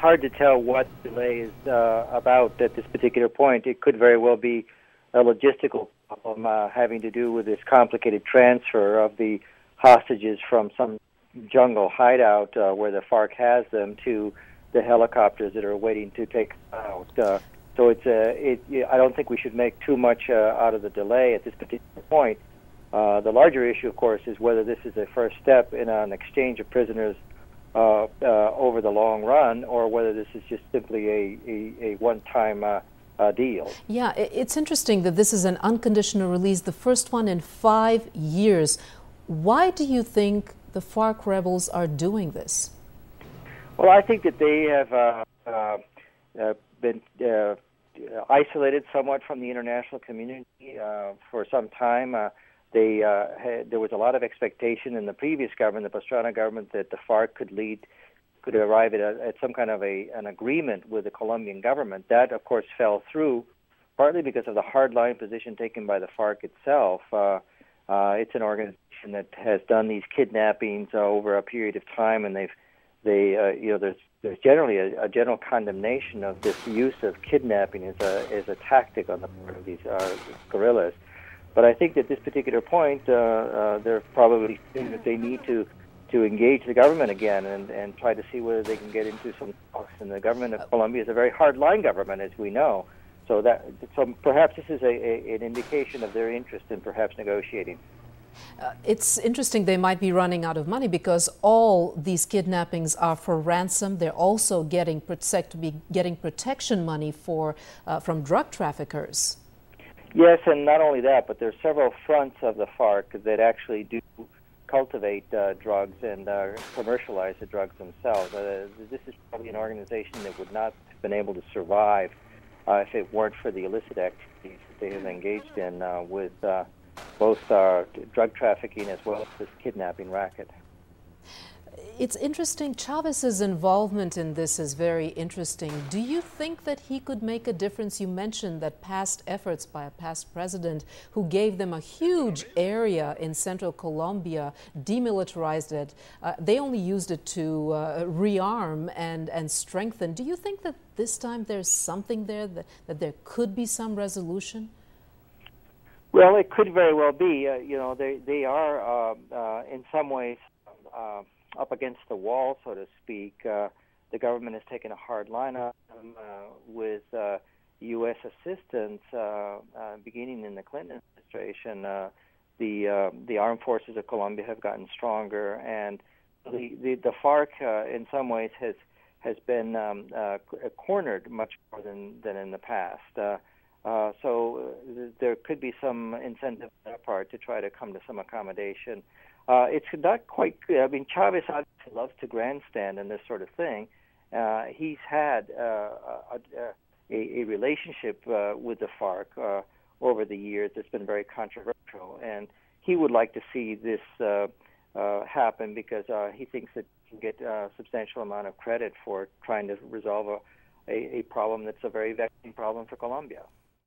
hard to tell what delay is about at this particular point. It could very well be a logistical problem having to do with this complicated transfer of the hostages from some jungle hideout where the FARC has them to the helicopters that are waiting to take out. So I don't think we should make too much out of the delay at this particular point. The larger issue, of course, is whether this is a first step in an exchange of prisoners over the long run, or whether this is just simply a one-time deal. Yeah, it's interesting that this is an unconditional release, the first one in 5 years. Why do you think the FARC rebels are doing this? Well, I think that they have been isolated somewhat from the international community for some time. There was a lot of expectation in the previous government, the Pastrana government, that the FARC could arrive at some kind of an agreement with the Colombian government. That, of course, fell through, partly because of the hardline position taken by the FARC itself. It's an organization that has done these kidnappings over a period of time, and there's generally a general condemnation of this use of kidnapping as a tactic on the part of these guerrillas. But I think at this particular point, they're probably thinking that they need to engage the government again and try to see whether they can get into some talks. And the government of Colombia is a very hard-line government, as we know. So perhaps this is an indication of their interest in perhaps negotiating. It's interesting they might be running out of money because all these kidnappings are for ransom. They're also getting protection money from drug traffickers. Yes, and not only that, but there are several fronts of the FARC that actually do cultivate drugs and commercialize the drugs themselves. This is probably an organization that would not have been able to survive if it weren't for the illicit activities that they have engaged in with both drug trafficking as well as this kidnapping racket. It's interesting. Chavez's involvement in this is very interesting. Do you think that he could make a difference? You mentioned that past efforts by a past president who gave them a huge area in central Colombia, demilitarized it. They only used it to rearm and strengthen. Do you think that this time there's something there, that there could be some resolution? Well, it could very well be. They are in some ways up against the wall, so to speak. The government has taken a hard line on them with U.S. assistance beginning in the Clinton administration. The armed forces of Colombia have gotten stronger, and the FARC in some ways has been cornered much more than in the past. So there could be some incentive on their part to try to come to some accommodation. It's not quite clear. I mean, Chavez obviously loves to grandstand and this sort of thing. He's had a relationship with the FARC over the years that's been very controversial, and he would like to see this happen because he thinks that he can get a substantial amount of credit for trying to resolve a problem that's a very vexing problem for Colombia.